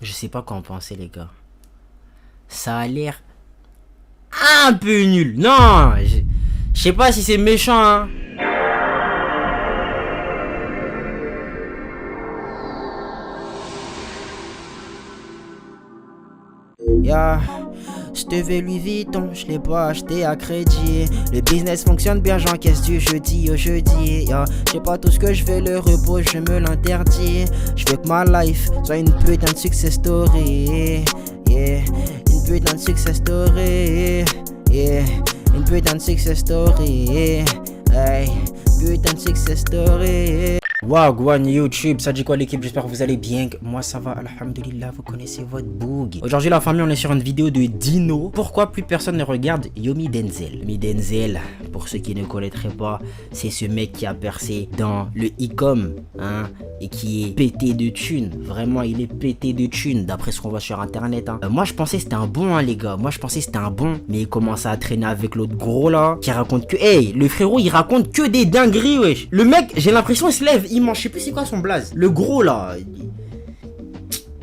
Je sais pas quoi en penser, les gars. Ça a l'air un peu nul. Non, je sais pas si c'est méchant, hein. Yeah. Je te veux Louis Vuitton, je l'ai pas acheté à crédit. Le business fonctionne bien, j'encaisse du jeudi au jeudi. Yeah. J'ai pas tout ce que je veux, le repos, je me l'interdis. Je veux que ma life soit une putain de success story. Yeah. Une putain de success story. Yeah. Une putain de success story. Hey. Putain de success story. Wagwan YouTube, ça dit quoi l'équipe? J'espère que vous allez bien. Moi ça va, alhamdulillah, vous connaissez votre boug. Aujourd'hui la famille, on est sur une vidéo de Dino. Pourquoi plus personne ne regarde Yomi Denzel? Yomi Denzel, pour ceux qui ne connaîtraient pas, c'est ce mec qui a percé dans le e-com, hein, et qui est pété de thunes. Vraiment, il est pété de thunes, d'après ce qu'on voit sur internet, hein. Moi je pensais c'était un bon, hein, les gars. Moi je pensais c'était un bon, mais il commence à traîner avec l'autre gros là, qui raconte que, hey, le frérot il raconte que des dingueries, wesh. Le mec, j'ai l'impression il se lève, il mange, je sais plus c'est quoi son blaze. Le gros là.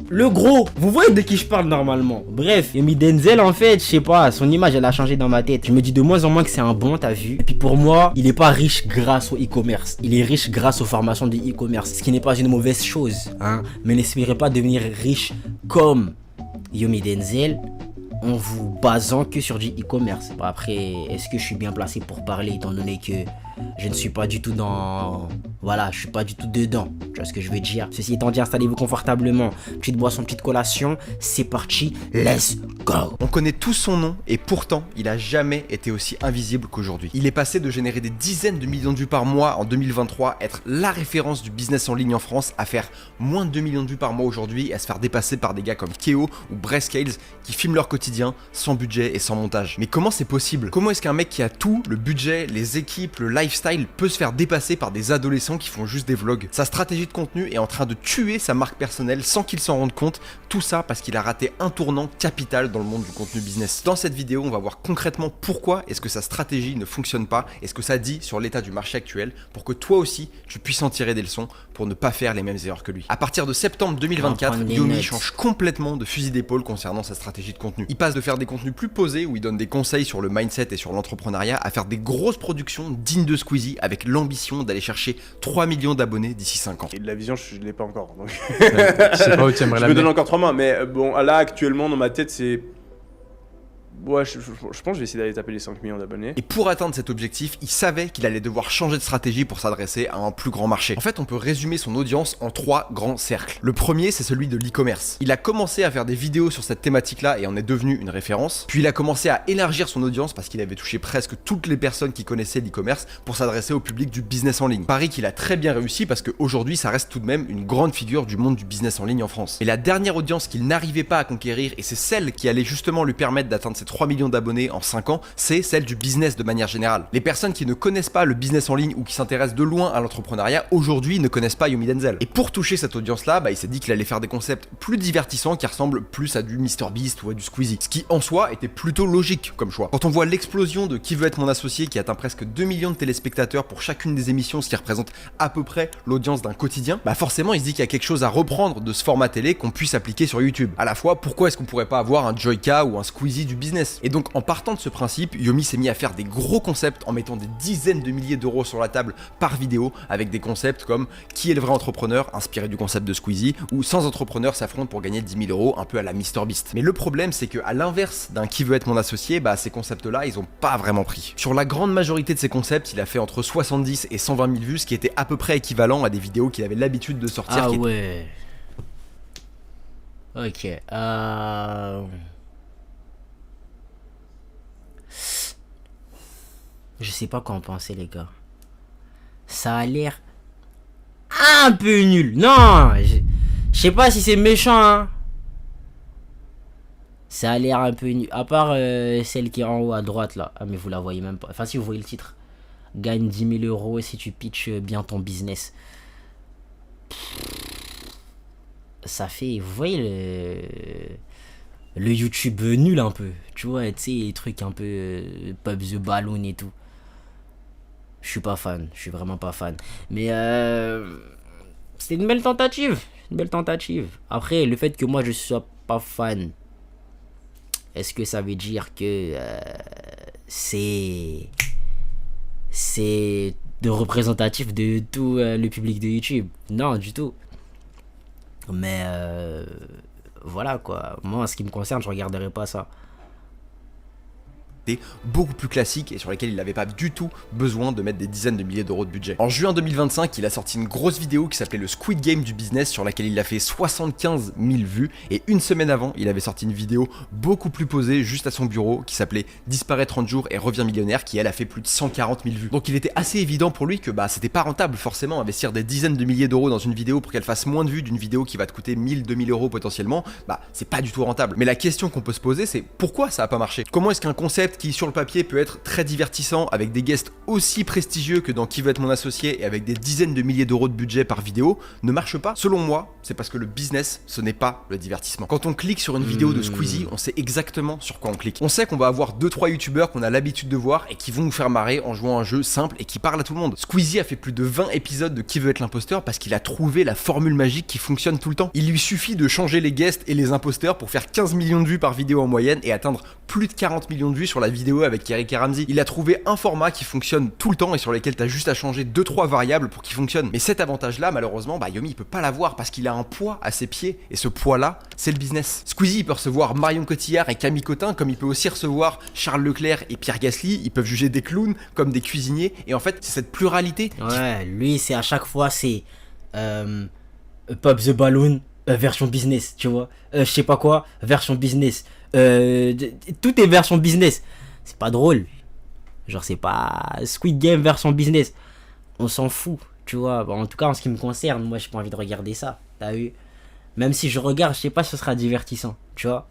Le gros, vous voyez de qui je parle normalement. Bref, Yomi Denzel en fait, je sais pas, son image elle a changé dans ma tête. Je me dis de moins en moins que c'est un bon, t'as vu. Et puis pour moi, il est pas riche grâce au e-commerce. Il est riche grâce aux formations du e-commerce. Ce qui n'est pas une mauvaise chose, hein. Mais n'espérez pas devenir riche comme Yomi Denzel en vous basant que sur du e-commerce. Bon, après, est-ce que je suis bien placé pour parler étant donné que je ne suis pas du tout dans... Voilà, je suis pas du tout dedans. Tu vois ce que je veux dire? Ceci étant dit, installez-vous confortablement. Petite boisson, petite collation. C'est parti, let's go. On connaît tous son nom et pourtant, il a jamais été aussi invisible qu'aujourd'hui. Il est passé de générer des dizaines de millions de vues par mois en 2023, être la référence du business en ligne en France, à faire moins de 2 millions de vues par mois aujourd'hui et à se faire dépasser par des gars comme Keo ou Breskales qui filment leur quotidien sans budget et sans montage. Mais comment c'est possible? Comment est-ce qu'un mec qui a tout, le budget, les équipes, le lifestyle, peut se faire dépasser par des adolescents qui font juste des vlogs? Sa stratégie de contenu est en train de tuer sa marque personnelle sans qu'il s'en rende compte, tout ça parce qu'il a raté un tournant capital dans le monde du contenu business. Dans cette vidéo, on va voir concrètement pourquoi est-ce que sa stratégie ne fonctionne pas et ce que ça dit sur l'état du marché actuel pour que toi aussi, tu puisses en tirer des leçons pour ne pas faire les mêmes erreurs que lui. À partir de septembre 2024, Yomi change complètement de fusil d'épaule concernant sa stratégie de contenu. Il passe de faire des contenus plus posés où il donne des conseils sur le mindset et sur l'entrepreneuriat à faire des grosses productions dignes de Squeezie avec l'ambition d'aller chercher 3 millions d'abonnés d'ici 5 ans. Et de la vision, je ne l'ai pas encore. Donc... Je sais pas où tu aimerais je la me donne mettre. encore 3 mois, mais bon, là, actuellement, dans ma tête, c'est... Ouais, je pense que je vais essayer d'aller taper les 5 millions d'abonnés. Et pour atteindre cet objectif, il savait qu'il allait devoir changer de stratégie pour s'adresser à un plus grand marché. En fait, on peut résumer son audience en 3 grands cercles. Le premier, c'est celui de l'e-commerce. Il a commencé à faire des vidéos sur cette thématique-là et en est devenu une référence. Puis il a commencé à élargir son audience parce qu'il avait touché presque toutes les personnes qui connaissaient l'e-commerce pour s'adresser au public du business en ligne. Paris qu'il a très bien réussi parce qu'aujourd'hui, ça reste tout de même une grande figure du monde du business en ligne en France. Et la dernière audience qu'il n'arrivait pas à conquérir, et c'est celle qui allait justement lui permettre d'atteindre ses 3 millions d'abonnés en 5 ans, c'est celle du business de manière générale. Les personnes qui ne connaissent pas le business en ligne ou qui s'intéressent de loin à l'entrepreneuriat aujourd'hui ne connaissent pas Yomi Denzel. Et pour toucher cette audience-là, il s'est dit qu'il allait faire des concepts plus divertissants qui ressemblent plus à du MrBeast ou à du Squeezie. Ce qui en soi était plutôt logique comme choix. Quand on voit l'explosion de Qui veut être mon associé qui atteint presque 2 millions de téléspectateurs pour chacune des émissions, ce qui représente à peu près l'audience d'un quotidien, forcément il se dit qu'il y a quelque chose à reprendre de ce format télé qu'on puisse appliquer sur YouTube. À la fois, pourquoi est-ce qu'on pourrait pas avoir un Joyka ou un Squeezie du business? Et donc en partant de ce principe, Yomi s'est mis à faire des gros concepts en mettant des dizaines de milliers d'euros sur la table par vidéo avec des concepts comme Qui est le vrai entrepreneur, inspiré du concept de Squeezie, ou 100 entrepreneurs s'affrontent pour gagner 10 000 euros, un peu à la MrBeast. Mais le problème, c'est que à l'inverse d'un Qui veut être mon associé, ces concepts-là, ils ont pas vraiment pris. Sur la grande majorité de ces concepts, il a fait entre 70 et 120 000 vues, ce qui était à peu près équivalent à des vidéos qu'il avait l'habitude de sortir. Ah ouais. Ok. Je sais pas quoi en penser, les gars. Ça a l'air un peu nul. Non, je sais pas si c'est méchant, hein. Ça a l'air un peu nul. À part celle qui est en haut à droite là. Ah, mais vous la voyez même pas. Enfin, si vous voyez le titre. Gagne 10 000 euros si tu pitches bien ton business. Ça fait. Vous voyez le YouTube nul un peu. Tu vois, tu sais, les trucs un peu Pub the Balloon et tout. Je suis pas fan. Je suis vraiment pas fan. Mais C'était une belle tentative. Une belle tentative. Après, le fait que moi je sois pas fan, est-ce que ça veut dire que c'est de représentatif de tout le public de YouTube? Non, du tout. Mais voilà quoi. Moi, en ce qui me concerne, je regarderai pas ça. Beaucoup plus classique et sur lesquels il n'avait pas du tout besoin de mettre des dizaines de milliers d'euros de budget. En juin 2025, il a sorti une grosse vidéo qui s'appelait le Squid Game du business, sur laquelle il a fait 75 000 vues, et une semaine avant, il avait sorti une vidéo beaucoup plus posée juste à son bureau qui s'appelait Disparaît 30 jours et revient millionnaire, qui elle a fait plus de 140 000 vues. Donc il était assez évident pour lui que c'était pas rentable forcément investir des dizaines de milliers d'euros dans une vidéo pour qu'elle fasse moins de vues d'une vidéo qui va te coûter 1000, 2000 euros potentiellement, c'est pas du tout rentable. Mais la question qu'on peut se poser, c'est pourquoi ça a pas marché? Comment est-ce qu'un concept qui sur le papier peut être très divertissant avec des guests aussi prestigieux que dans Qui veut être mon associé et avec des dizaines de milliers d'euros de budget par vidéo ne marche pas? Selon moi, c'est parce que le business, ce n'est pas le divertissement. Quand on clique sur une vidéo de Squeezie, on sait exactement sur quoi on clique. On sait qu'on va avoir 2-3 youtubeurs qu'on a l'habitude de voir et qui vont nous faire marrer en jouant un jeu simple et qui parle à tout le monde. Squeezie a fait plus de 20 épisodes de Qui veut être l'imposteur parce qu'il a trouvé la formule magique qui fonctionne tout le temps. Il lui suffit de changer les guests et les imposteurs pour faire 15 millions de vues par vidéo en moyenne et atteindre plus de 40 millions de vues sur la vidéo avec Eric et Ramsey. Il a trouvé un format qui fonctionne tout le temps et sur lequel t'as juste à changer 2-3 variables pour qu'il fonctionne. Mais cet avantage-là, malheureusement, Yomi il peut pas l'avoir parce qu'il a un poids à ses pieds et ce poids-là, c'est le business. Squeezie il peut recevoir Marion Cotillard et Camille Cotin comme il peut aussi recevoir Charles Leclerc et Pierre Gasly. Ils peuvent juger des clowns comme des cuisiniers et en fait, c'est cette pluralité. Ouais, lui c'est à chaque fois c'est Pop the Balloon version business, tu vois. Je sais pas quoi, version business. Tout est version business. C'est pas drôle. Genre c'est pas Squid Game version business. On s'en fout, tu vois. Bon, en tout cas en ce qui me concerne, moi j'ai pas envie de regarder ça. T'as vu? Même si je regarde, je sais pas si ce sera divertissant, tu vois.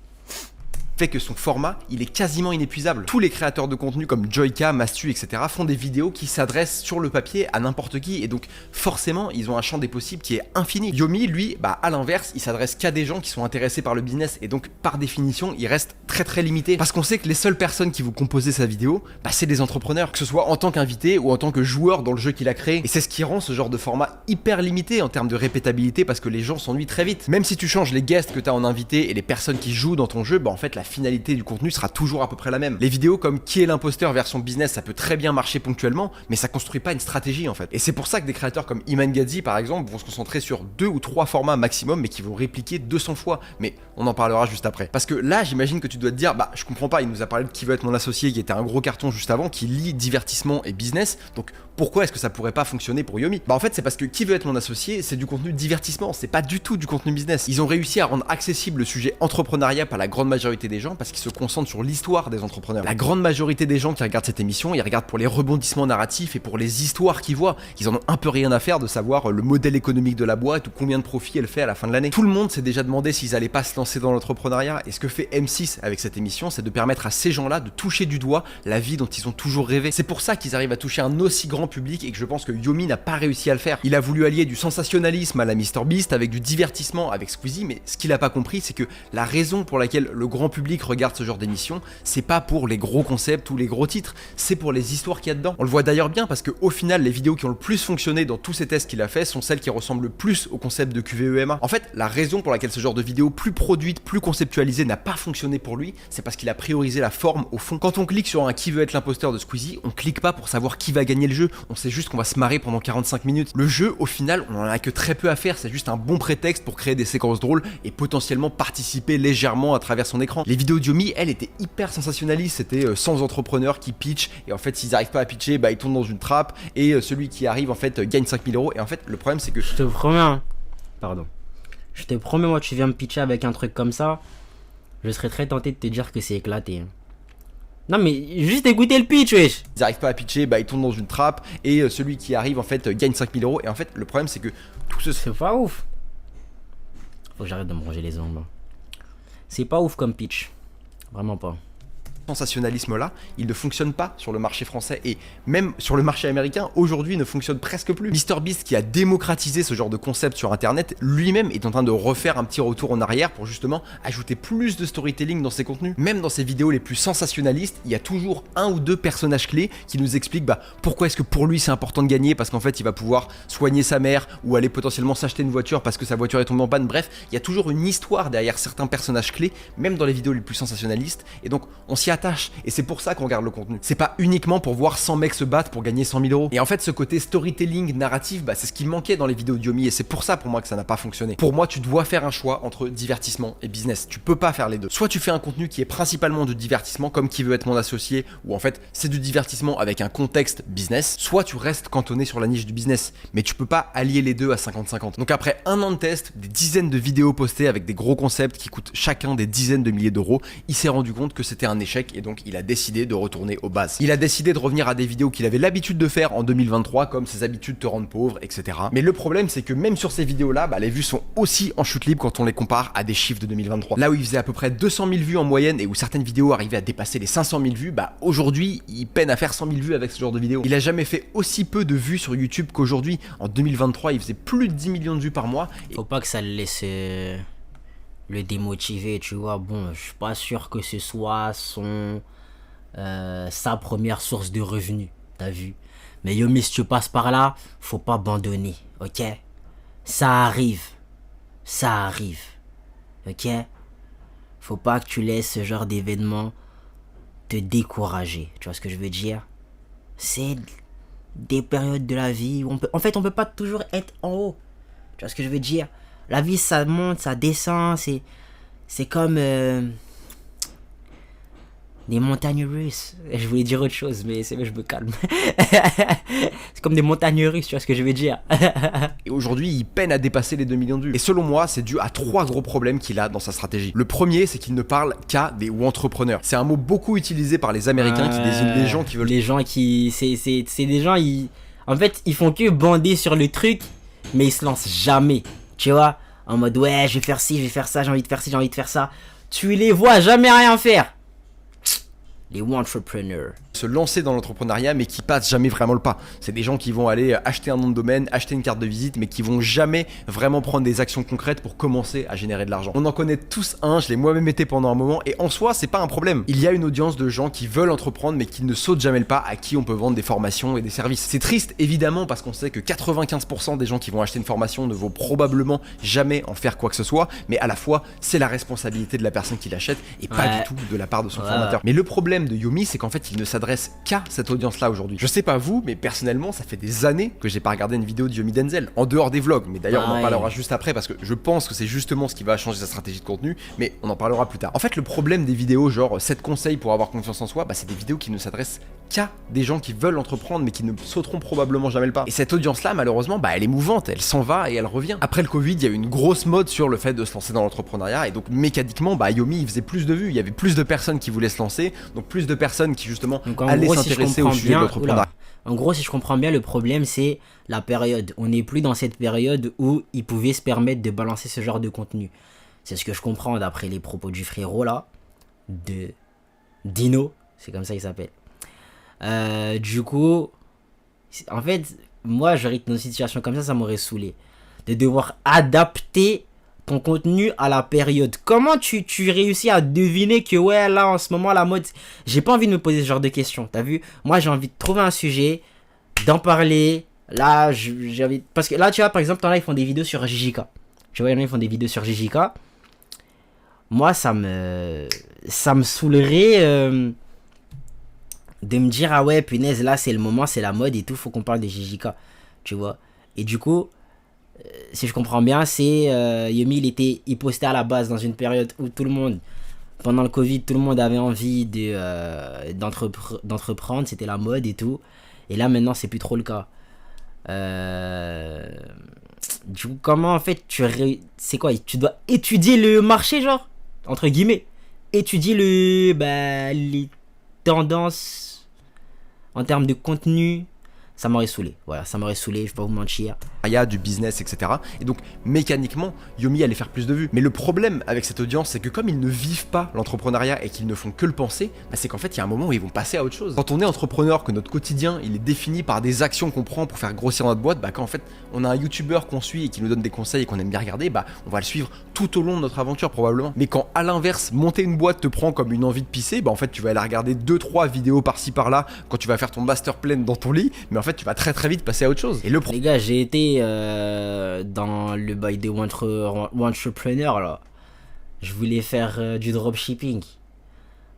Fait que son format, il est quasiment inépuisable. Tous les créateurs de contenu comme Joyka, Mastu, etc. font des vidéos qui s'adressent sur le papier à n'importe qui et donc forcément, ils ont un champ des possibles qui est infini. Yomi, lui, à l'inverse, il s'adresse qu'à des gens qui sont intéressés par le business et donc par définition, il reste très très limité parce qu'on sait que les seules personnes qui vont composer sa vidéo, c'est des entrepreneurs, que ce soit en tant qu'invité ou en tant que joueur dans le jeu qu'il a créé. Et c'est ce qui rend ce genre de format hyper limité en termes de répétabilité parce que les gens s'ennuient très vite. Même si tu changes les guests que tu as en invité et les personnes qui jouent dans ton jeu, en fait la finalité du contenu sera toujours à peu près la même. Les vidéos comme Qui est l'imposteur version business, ça peut très bien marcher ponctuellement, mais ça construit pas une stratégie en fait. Et c'est pour ça que des créateurs comme Iman Gadzhi par exemple vont se concentrer sur 2 ou 3 formats maximum, mais qui vont répliquer 200 fois. Mais on en parlera juste après. Parce que là, j'imagine que tu dois te dire, je comprends pas, il nous a parlé de Qui veut être mon associé, qui était un gros carton juste avant, qui lie divertissement et business, donc pourquoi est-ce que ça pourrait pas fonctionner pour Yomi? En fait, c'est parce que Qui veut être mon associé, c'est du contenu divertissement, c'est pas du tout du contenu business. Ils ont réussi à rendre accessible le sujet entrepreneuriat par la grande majorité des gens parce qu'ils se concentrent sur l'histoire des entrepreneurs. La grande majorité des gens qui regardent cette émission, ils regardent pour les rebondissements narratifs et pour les histoires qu'ils voient. Ils en ont un peu rien à faire de savoir le modèle économique de la boîte ou combien de profit elle fait à la fin de l'année. Tout le monde s'est déjà demandé s'ils allaient pas se lancer dans l'entrepreneuriat, et ce que fait M6 avec cette émission, c'est de permettre à ces gens-là de toucher du doigt la vie dont ils ont toujours rêvé. C'est pour ça qu'ils arrivent à toucher un aussi grand public et que je pense que Yomi n'a pas réussi à le faire. Il a voulu allier du sensationnalisme à la MrBeast avec du divertissement avec Squeezie, mais ce qu'il a pas compris, c'est que la raison pour laquelle le grand public regarde ce genre d'émission, c'est pas pour les gros concepts ou les gros titres, c'est pour les histoires qu'il y a dedans. On le voit d'ailleurs bien parce que au final, les vidéos qui ont le plus fonctionné dans tous ces tests qu'il a fait sont celles qui ressemblent le plus au concept de QVEMA. En fait, la raison pour laquelle ce genre de vidéo plus produite, plus conceptualisée n'a pas fonctionné pour lui, c'est parce qu'il a priorisé la forme au fond. Quand on clique sur un Qui veut être l'imposteur de Squeezie, on clique pas pour savoir qui va gagner le jeu, on sait juste qu'on va se marrer pendant 45 minutes. Le jeu, au final, on en a que très peu à faire, c'est juste un bon prétexte pour créer des séquences drôles et potentiellement participer légèrement à travers son écran. Les vidéos de Yomi, elles étaient hyper sensationnalistes, c'était 100 entrepreneurs qui pitchent et en fait s'ils arrivent pas à pitcher, ils tombent dans une trappe et celui qui arrive en fait gagne 5000 euros. Et en fait le problème c'est que... Je te promets, je te promets, moi tu viens me pitcher avec un truc comme ça, je serais très tenté de te dire que c'est éclaté. Non mais juste écouter le pitch, wesh. Ils arrivent pas à pitcher, ils tombent dans une trappe et celui qui arrive en fait gagne 5000 euros. Et en fait le problème c'est que tout ce... C'est pas ouf. Faut que j'arrête de me ronger les ongles. C'est pas ouf comme pitch. Vraiment pas. sensationnalisme-là, il ne fonctionne pas sur le marché français et même sur le marché américain, aujourd'hui, il ne fonctionne presque plus. MrBeast, qui a démocratisé ce genre de concept sur Internet, lui-même est en train de refaire un petit retour en arrière pour justement ajouter plus de storytelling dans ses contenus. Même dans ses vidéos les plus sensationnalistes, il y a toujours un ou deux personnages clés qui nous expliquent pourquoi est-ce que pour lui c'est important de gagner, parce qu'en fait il va pouvoir soigner sa mère ou aller potentiellement s'acheter une voiture parce que sa voiture est tombée en panne. Bref, il y a toujours une histoire derrière certains personnages clés, même dans les vidéos les plus sensationnalistes, et donc on s'y attache, et c'est pour ça qu'on regarde le contenu. C'est pas uniquement pour voir 100 mecs se battre pour gagner 100 000 €. Et en fait, ce côté storytelling, narratif, c'est ce qui manquait dans les vidéos de Yomi, et c'est pour ça pour moi que ça n'a pas fonctionné. Pour moi, tu dois faire un choix entre divertissement et business. Tu peux pas faire les deux. Soit tu fais un contenu qui est principalement du divertissement, comme Qui veut être mon associé, où en fait c'est du divertissement avec un contexte business, soit tu restes cantonné sur la niche du business, mais tu peux pas allier les deux à 50-50. Donc après un an de test, des dizaines de vidéos postées avec des gros concepts qui coûtent chacun des dizaines de milliers d'euros, il s'est rendu compte que c'était un échec, et donc il a décidé de retourner aux bases. Il a décidé de revenir à des vidéos qu'il avait l'habitude de faire en 2023, comme ses habitudes te rendent pauvre, etc. Mais le problème, c'est que même sur ces vidéos-là, les vues sont aussi en chute libre quand on les compare à des chiffres de 2023. Là où il faisait à peu près 200 000 vues en moyenne et où certaines vidéos arrivaient à dépasser les 500 000 vues, aujourd'hui, il peine à faire 100 000 vues avec ce genre de vidéos. Il a jamais fait aussi peu de vues sur YouTube qu'aujourd'hui. En 2023, il faisait plus de 10 millions de vues par mois. Faut pas que ça le laisse le démotiver, tu vois. Bon, je suis pas sûr que ce soit sa première source de revenus, t'as vu. Mais Yomi, si tu passes par là, faut pas abandonner, ok? Ça arrive, ok? Faut pas que tu laisses ce genre d'événement te décourager, tu vois ce que je veux dire? C'est des périodes de la vie où on peut pas toujours être en haut, tu vois ce que je veux dire? La vie, ça monte, ça descend, c'est comme des montagnes russes. Je voulais dire autre chose, mais je me calme. C'est comme des montagnes russes, tu vois ce que je veux dire? Et aujourd'hui, il peine à dépasser les 2 millions de vues. Et selon moi, c'est dû à 3 gros problèmes qu'il a dans sa stratégie. Le premier, c'est qu'il ne parle qu'à des entrepreneurs. C'est un mot beaucoup utilisé par les Américains qui désignent les gens qui veulent... Les gens qui... C'est des gens, en fait, ils font que bander sur le truc, mais ils se lancent jamais. Tu vois? En mode, ouais, je vais faire ci, je vais faire ça, j'ai envie de faire ci, j'ai envie de faire ça. Tu les vois jamais rien faire. Les entrepreneurs. Se lancer dans l'entrepreneuriat, mais qui passent jamais vraiment le pas. C'est des gens qui vont aller acheter un nom de domaine, acheter une carte de visite, mais qui vont jamais vraiment prendre des actions concrètes pour commencer à générer de l'argent. On en connaît tous un, je l'ai moi-même été pendant un moment, et en soi, c'est pas un problème. Il y a une audience de gens qui veulent entreprendre, mais qui ne sautent jamais le pas, à qui on peut vendre des formations et des services. C'est triste, évidemment, parce qu'on sait que 95% des gens qui vont acheter une formation ne vont probablement jamais en faire quoi que ce soit, mais à la fois, c'est la responsabilité de la personne qui l'achète, et pas du tout de la part de son formateur. Mais le problème de Yomi, c'est qu'en fait, il ne s'adresse qu'à cette audience-là aujourd'hui. Je sais pas vous, mais personnellement, ça fait des années que j'ai pas regardé une vidéo de Yomi Denzel, en dehors des vlogs, mais d'ailleurs on en parlera juste après, parce que je pense que c'est justement ce qui va changer sa stratégie de contenu, mais on en parlera plus tard. En fait, le problème des vidéos genre 7 conseils pour avoir confiance en soi, c'est des vidéos qui ne s'adressent qu'à des gens qui veulent entreprendre, mais qui ne sauteront probablement jamais le pas. Et cette audience-là, malheureusement, elle est mouvante, elle s'en va et elle revient. Après le Covid, il y a eu une grosse mode sur le fait de se lancer dans l'entrepreneuriat, et donc mécaniquement, Yomi, il faisait plus de vues, il y avait plus de personnes qui voulaient se lancer, donc plus de personnes qui justement allaient s'intéresser au sujet de l'entrepreneuriat. En gros, si je comprends bien, le problème, c'est la période. On n'est plus dans cette période où ils pouvaient se permettre de balancer ce genre de contenu. C'est ce que je comprends d'après les propos du frérot, là, de Dino, c'est comme ça qu'il s'appelle. Du coup, en fait, moi, j'aurais été dans une situation comme ça m'aurait saoulé. De devoir adapter ton contenu à la période. Comment tu réussis à deviner que ouais, là en ce moment la mode, j'ai pas envie de me poser ce genre de questions, t'as vu? Moi j'ai envie de trouver un sujet, d'en parler. Là j'ai envie, parce que là tu vois par exemple, là ils font des vidéos sur JJK. Tu vois, il y en a ils font des vidéos sur JJK. Moi ça me saoulerait de me dire ah ouais punaise, là c'est le moment, c'est la mode et tout, faut qu'on parle des JJK, tu vois. Et du coup, si je comprends bien, c'est Yomi, il postait à la base dans une période où tout le monde, pendant le Covid, tout le monde avait envie d'entreprendre, c'était la mode et tout. Et là maintenant, c'est plus trop le cas. Du coup, comment en fait c'est quoi? Tu dois étudier le marché, genre, entre guillemets, étudier les tendances en termes de contenu, Ça m'aurait saoulé, voilà, ça m'aurait saoulé, je vais pas vous mentir. Du business, etc. Et donc, mécaniquement, Yomi allait faire plus de vues. Mais le problème avec cette audience, c'est que comme ils ne vivent pas l'entrepreneuriat et qu'ils ne font que le penser, bah c'est qu'en fait, il y a un moment où ils vont passer à autre chose. Quand on est entrepreneur, que notre quotidien, il est défini par des actions qu'on prend pour faire grossir notre boîte, bah quand en fait, on a un youtubeur qu'on suit et qui nous donne des conseils et qu'on aime bien regarder, bah on va le suivre tout au long de notre aventure probablement. Mais quand à l'inverse, monter une boîte te prend comme une envie de pisser, bah en fait, tu vas aller regarder 2-3 vidéos par-ci par-là quand tu vas faire ton master plan dans ton lit, mais en fait, tu vas très très vite passer à autre chose. Et Les gars, j'ai été dans le bail des entrepreneurs là. Je voulais faire du dropshipping.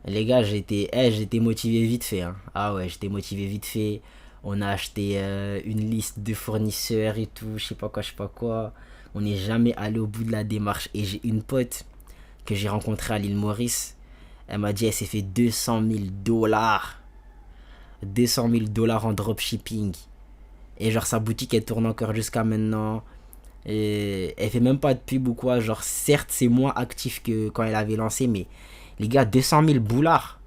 Les gars, j'étais motivé vite fait. Hein. Ah ouais, j'étais motivé vite fait. On a acheté une liste de fournisseurs et tout, je sais pas quoi. On n'est jamais allé au bout de la démarche. Et j'ai une pote que j'ai rencontrée à l'île Maurice. Elle m'a dit, elle s'est fait $200 000. $200 000 en dropshipping. Et genre sa boutique elle tourne encore jusqu'à maintenant. Et elle fait même pas de pub ou quoi. Genre certes c'est moins actif que quand elle avait lancé. Mais les gars 200 000 boulards.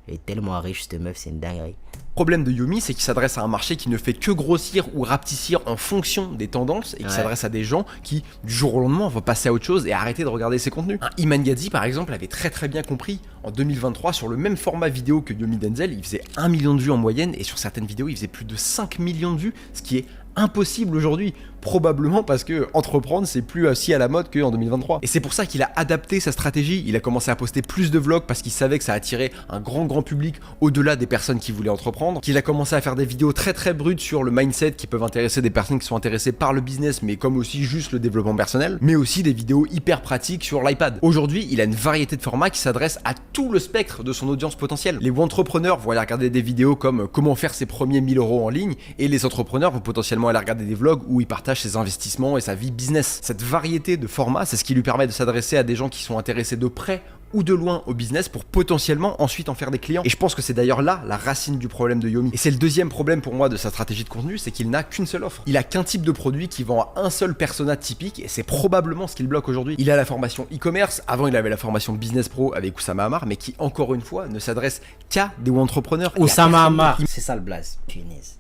Elle est tellement riche cette meuf, c'est une dinguerie. Le problème de Yomi, c'est qu'il s'adresse à un marché qui ne fait que grossir ou rapetissir en fonction des tendances et qui s'adresse à des gens qui, du jour au lendemain, vont passer à autre chose et arrêter de regarder ses contenus. Iman Gadzhi, par exemple, avait très bien compris en 2023 sur le même format vidéo que Yomi Denzel, il faisait 1 million de vues en moyenne et sur certaines vidéos, il faisait plus de 5 millions de vues, ce qui est impossible aujourd'hui, probablement parce que entreprendre c'est plus aussi à la mode qu'en 2023. Et c'est pour ça qu'il a adapté sa stratégie, il a commencé à poster plus de vlogs parce qu'il savait que ça attirait un grand public au-delà des personnes qui voulaient entreprendre, qu'il a commencé à faire des vidéos très brutes sur le mindset qui peuvent intéresser des personnes qui sont intéressées par le business mais comme aussi juste le développement personnel, mais aussi des vidéos hyper pratiques sur l'iPad. Aujourd'hui, il a une variété de formats qui s'adressent à tout le spectre de son audience potentielle. Les entrepreneurs vont aller regarder des vidéos comme comment faire ses premiers 1000 € en ligne et les entrepreneurs vont potentiellement aller regarder des vlogs où il partage ses investissements et sa vie business. Cette variété de formats, c'est ce qui lui permet de s'adresser à des gens qui sont intéressés de près ou de loin au business pour potentiellement ensuite en faire des clients. Et je pense que c'est d'ailleurs là la racine du problème de Yomi. Et c'est le deuxième problème pour moi de sa stratégie de contenu, c'est qu'il n'a qu'une seule offre. Il a qu'un type de produit qui vend à un seul persona typique et c'est probablement ce qu'il bloque aujourd'hui. Il a la formation e-commerce, avant il avait la formation business pro avec Oussama Ammar, mais qui encore une fois ne s'adresse qu'à des entrepreneurs. Oussama Ammar, c'est ça le blaze. Punaise.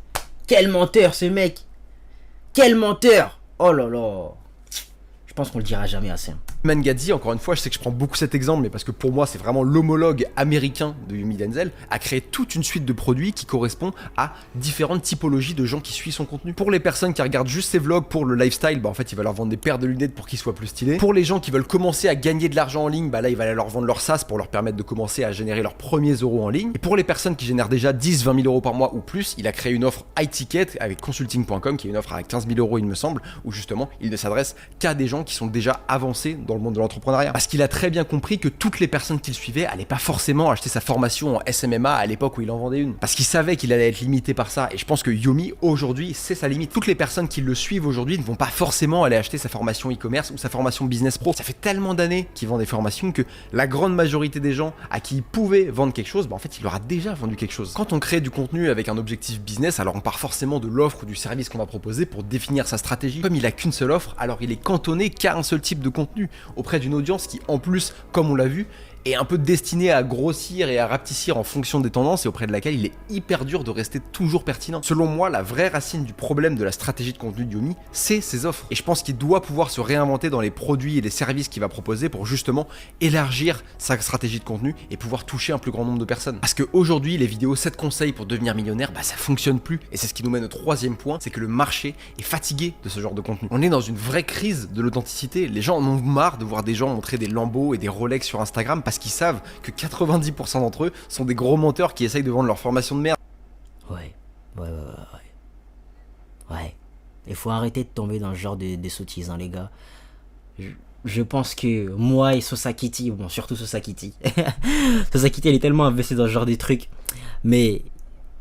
Quel menteur ce mec. Quel menteur. Oh là là. Je pense qu'on le dira jamais assez. Iman Gadzhi, encore une fois, je sais que je prends beaucoup cet exemple, mais parce que pour moi, c'est vraiment l'homologue américain de Yomi Denzel, a créé toute une suite de produits qui correspond à différentes typologies de gens qui suivent son contenu. Pour les personnes qui regardent juste ses vlogs pour le lifestyle, bah en fait, il va leur vendre des paires de lunettes pour qu'ils soient plus stylés. Pour les gens qui veulent commencer à gagner de l'argent en ligne, bah là, il va leur vendre leur SaaS pour leur permettre de commencer à générer leurs premiers euros en ligne. Et pour les personnes qui génèrent déjà 10-20 000 € par mois ou plus, il a créé une offre iTicket avec consulting.com, qui est une offre à 15 000 €, il me semble, où justement, il ne s'adresse qu'à des gens qui sont déjà avancés dans le monde de l'entrepreneuriat. Parce qu'il a très bien compris que toutes les personnes qu'il suivait allaient pas forcément acheter sa formation en SMMA à l'époque où il en vendait une. Parce qu'il savait qu'il allait être limité par ça. Et je pense que Yomi, aujourd'hui, c'est sa limite. Toutes les personnes qui le suivent aujourd'hui ne vont pas forcément aller acheter sa formation e-commerce ou sa formation business pro. Ça fait tellement d'années qu'il vend des formations que la grande majorité des gens à qui il pouvait vendre quelque chose, bah en fait, il leur a déjà vendu quelque chose. Quand on crée du contenu avec un objectif business, alors on part forcément de l'offre ou du service qu'on va proposer pour définir sa stratégie. Comme il a qu'une seule offre, alors il est cantonné qu'à un seul type de contenu auprès d'une audience qui en plus, comme on l'a vu, est un peu destiné à grossir et à rapetissir en fonction des tendances et auprès de laquelle il est hyper dur de rester toujours pertinent. Selon moi, la vraie racine du problème de la stratégie de contenu de Yomi, c'est ses offres. Et je pense qu'il doit pouvoir se réinventer dans les produits et les services qu'il va proposer pour justement élargir sa stratégie de contenu et pouvoir toucher un plus grand nombre de personnes. Parce qu'aujourd'hui, les vidéos 7 conseils pour devenir millionnaire, bah ça fonctionne plus. Et c'est ce qui nous mène au troisième point, c'est que le marché est fatigué de ce genre de contenu. On est dans une vraie crise de l'authenticité. Les gens en ont marre de voir des gens montrer des Lambo et des Rolex sur Instagram parce qu'ils savent que 90% d'entre eux sont des gros menteurs qui essayent de vendre leur formation de merde. Ouais. Il faut arrêter de tomber dans le genre des sottises, hein, les gars. Je pense que moi et Sosakiti, bon, surtout Sosakiti, Sosakiti, elle est tellement investie dans ce genre de trucs, mais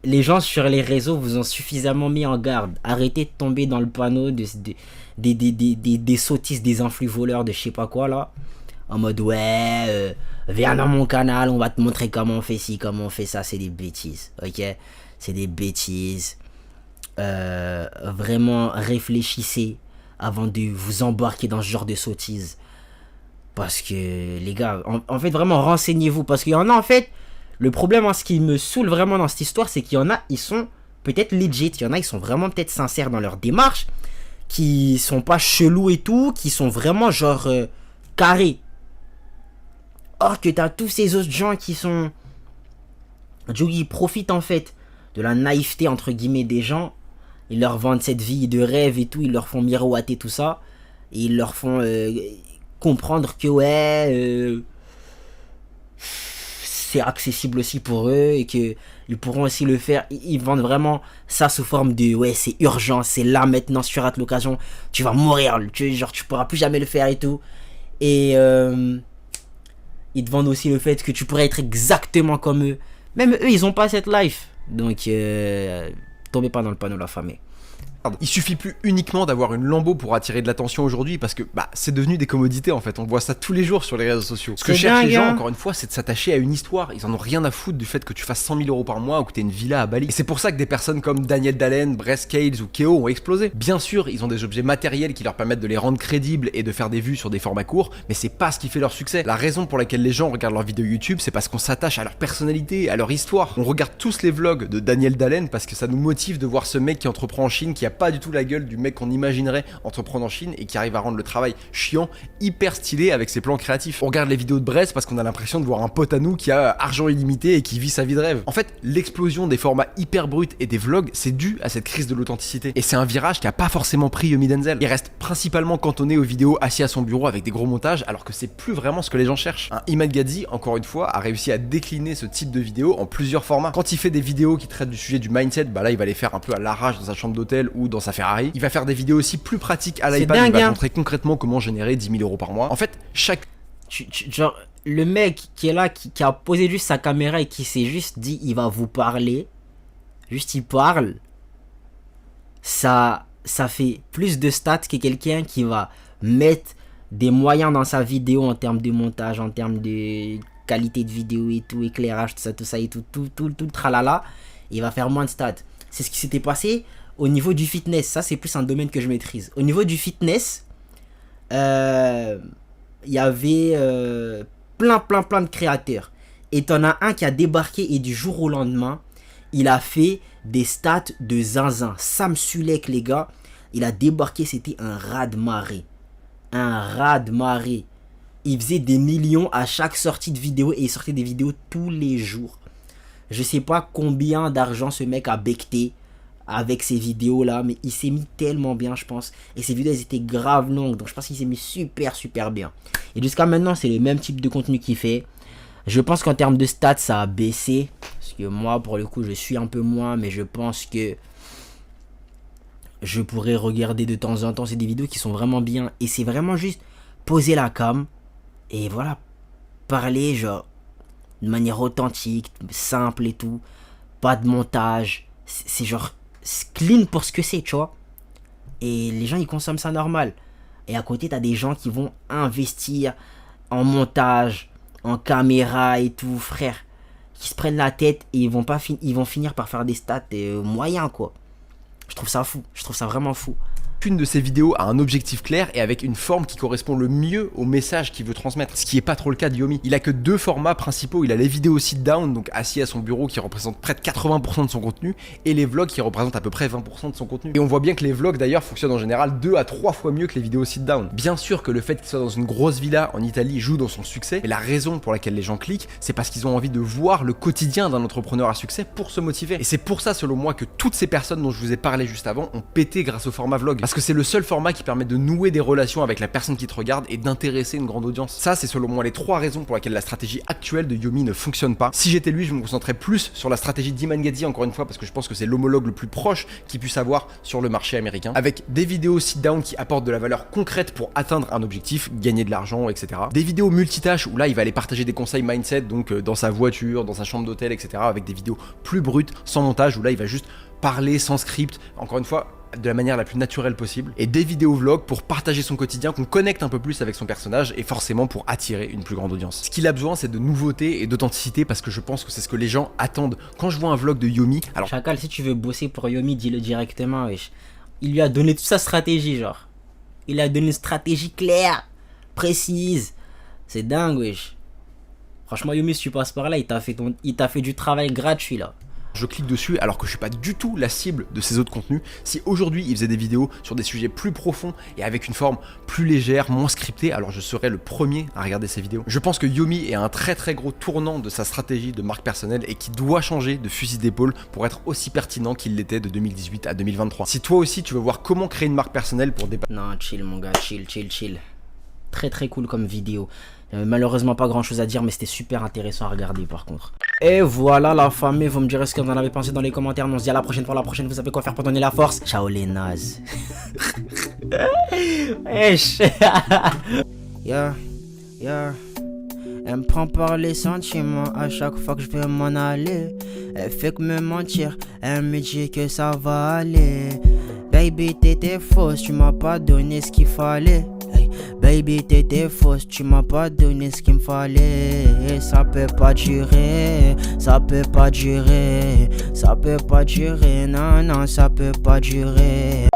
les gens sur les réseaux vous ont suffisamment mis en garde. Arrêtez de tomber dans le panneau des sottises, des influx voleurs, de je sais pas quoi là. En mode viens dans mon canal, on va te montrer comment on fait ci, comment on fait ça. C'est des bêtises, ok? C'est des bêtises. Vraiment réfléchissez avant de vous embarquer dans ce genre de sottises. Parce que les gars, en fait vraiment renseignez-vous. Parce qu'il y en a en fait, Le problème, hein, ce qui me saoule vraiment dans cette histoire, c'est qu'il y en a, ils sont peut-être legit. Il y en a, ils sont vraiment peut-être sincères dans leur démarche, qui sont pas chelous et tout, qui sont vraiment genre carrés. Or que t'as tous ces autres gens qui sont... Ils profitent en fait de la naïveté entre guillemets des gens. Ils leur vendent cette vie de rêve et tout, ils leur font miroiter tout ça. Et ils leur font comprendre que ouais... c'est accessible aussi pour eux et que ils pourront aussi le faire. Ils vendent vraiment ça sous forme de ouais, c'est urgent, c'est là maintenant, si tu rates l'occasion, tu vas mourir, genre tu pourras plus jamais le faire et tout. Et ils te vendent aussi le fait que tu pourrais être exactement comme eux. Même eux, ils ont pas cette life. Donc tombez pas dans le panneau la famille. Il suffit plus uniquement d'avoir une Lambo pour attirer de l'attention aujourd'hui parce que bah, c'est devenu des commodités en fait. On voit ça tous les jours sur les réseaux sociaux. Ce que cherchent les gens, encore une fois, c'est de s'attacher à une histoire. Ils en ont rien à foutre du fait que tu fasses 100 000 euros par mois ou que tu aies une villa à Bali. Et c'est pour ça que des personnes comme Daniel Dalen, Brest Cales ou Keo ont explosé. Bien sûr, ils ont des objets matériels qui leur permettent de les rendre crédibles et de faire des vues sur des formats courts, mais c'est pas ce qui fait leur succès. La raison pour laquelle les gens regardent leurs vidéos YouTube, c'est parce qu'on s'attache à leur personnalité, à leur histoire. On regarde tous les vlogs de Daniel Dalen parce que ça nous motive de voir ce mec qui entreprend en Chine, qui a pas du tout la gueule du mec qu'on imaginerait entreprendre en Chine et qui arrive à rendre le travail chiant, hyper stylé avec ses plans créatifs. On regarde les vidéos de Brest parce qu'on a l'impression de voir un pote à nous qui a argent illimité et qui vit sa vie de rêve. En fait, l'explosion des formats hyper bruts et des vlogs, c'est dû à cette crise de l'authenticité. Et c'est un virage qui a pas forcément pris Yomi Denzel. Il reste principalement cantonné aux vidéos assis à son bureau avec des gros montages, alors que c'est plus vraiment ce que les gens cherchent. Imad Gadzhi, encore une fois, a réussi à décliner ce type de vidéos en plusieurs formats. Quand il fait des vidéos qui traitent du sujet du mindset, bah là il va les faire un peu à l'arrache dans sa chambre d'hôtel ou dans sa Ferrari. Il va faire des vidéos aussi plus pratiques à l'iPad, il va montrer concrètement comment générer 10 000 euros par mois. En fait, genre, le mec qui est là, qui a posé juste sa caméra et qui s'est juste dit il va vous parler, juste il parle, ça fait plus de stats que quelqu'un qui va mettre des moyens dans sa vidéo en termes de montage, en termes de qualité de vidéo et tout, éclairage, tout ça et tout le tralala, il va faire moins de stats. C'est ce qui s'était passé au niveau du fitness. Ça, c'est plus un domaine que je maîtrise. Au niveau du fitness, il y avait plein de créateurs. Et t'en as un qui a débarqué et du jour au lendemain, il a fait des stats de zinzin. Sam Sulek, les gars, il a débarqué, c'était un raz-de-marée. Un raz-de-marée. Il faisait des millions à chaque sortie de vidéo et il sortait des vidéos tous les jours. Je sais pas combien d'argent ce mec a becté avec ces vidéos là, mais il s'est mis tellement bien, je pense. Et ces vidéos elles étaient grave longues, donc je pense qu'il s'est mis super bien. Et jusqu'à maintenant c'est le même type de contenu qu'il fait. Je pense qu'en termes de stats ça a baissé, parce que moi pour le coup je suis un peu moins, mais je pense que je pourrais regarder de temps en temps. C'est des vidéos qui sont vraiment bien et c'est vraiment juste poser la cam et voilà, parler genre de manière authentique, simple et tout, pas de montage, c'est genre clean pour ce que c'est, tu vois. Et les gens ils consomment ça normal. Et à côté t'as des gens qui vont investir en montage, en caméra et tout, frère, qui se prennent la tête et ils vont finir par faire des stats moyens, quoi. Je trouve ça fou, je trouve ça vraiment fou. Une de ses vidéos a un objectif clair et avec une forme qui correspond le mieux au message qu'il veut transmettre, ce qui est pas trop le cas de Yomi. Il a que deux formats principaux, il a les vidéos sit down, donc assis à son bureau, qui représentent près de 80% de son contenu, et les vlogs qui représentent à peu près 20% de son contenu. Et on voit bien que les vlogs d'ailleurs fonctionnent en général 2 à 3 fois mieux que les vidéos sit down. Bien sûr que le fait qu'il soit dans une grosse villa en Italie joue dans son succès, mais la raison pour laquelle les gens cliquent, c'est parce qu'ils ont envie de voir le quotidien d'un entrepreneur à succès pour se motiver. Et c'est pour ça selon moi que toutes ces personnes dont je vous ai parlé juste avant ont pété grâce au format vlog, parce que c'est le seul format qui permet de nouer des relations avec la personne qui te regarde et d'intéresser une grande audience. Ça, c'est selon moi les 3 raisons pour lesquelles la stratégie actuelle de Yomi ne fonctionne pas. Si j'étais lui, je me concentrerais plus sur la stratégie d'Imad Gadzhi, encore une fois, parce que je pense que c'est l'homologue le plus proche qu'il puisse avoir sur le marché américain, avec des vidéos sit-down qui apportent de la valeur concrète pour atteindre un objectif, gagner de l'argent, etc. Des vidéos multitâches où là, il va aller partager des conseils mindset, donc dans sa voiture, dans sa chambre d'hôtel, etc. avec des vidéos plus brutes, sans montage, où là, il va juste parler sans script, encore une fois, de la manière la plus naturelle possible, et des vidéos vlogs pour partager son quotidien, qu'on connecte un peu plus avec son personnage et forcément pour attirer une plus grande audience. Ce qu'il a besoin, c'est de nouveauté et d'authenticité, parce que je pense que c'est ce que les gens attendent. Quand je vois un vlog de Yomi, alors Chacal, si tu veux bosser pour Yomi, dis-le directement, wesh. Il lui a donné toute sa stratégie, genre. Il a donné une stratégie claire, précise. C'est dingue, wesh. Franchement, Yomi, si tu passes par là, il t'a fait du travail gratuit là. Je clique dessus alors que je suis pas du tout la cible de ces autres contenus. Si aujourd'hui il faisait des vidéos sur des sujets plus profonds et avec une forme plus légère, moins scriptée, alors je serais le premier à regarder ces vidéos. Je pense que Yomi est un très gros tournant de sa stratégie de marque personnelle et qui doit changer de fusil d'épaule pour être aussi pertinent qu'il l'était de 2018 à 2023. Si toi aussi tu veux voir comment créer une marque personnelle pour dépasser... Non, chill mon gars, chill. Très cool comme vidéo. Malheureusement pas grand chose à dire, mais c'était super intéressant à regarder par contre. Et voilà la famille, vous me direz ce que vous en avez pensé dans les commentaires. On se dit à la prochaine fois, vous savez quoi faire pour donner la force. Ciao les nazes. Wesh. Yeah. Elle me prend par les sentiments à chaque fois que je vais m'en aller. Elle fait que me mentir, elle me dit que ça va aller. Baby t'étais fausse, tu m'as pas donné ce qu'il fallait. Baby t'étais fausse, tu m'as pas donné ce qu'il me fallait. Ça peut pas durer, non, ça peut pas durer.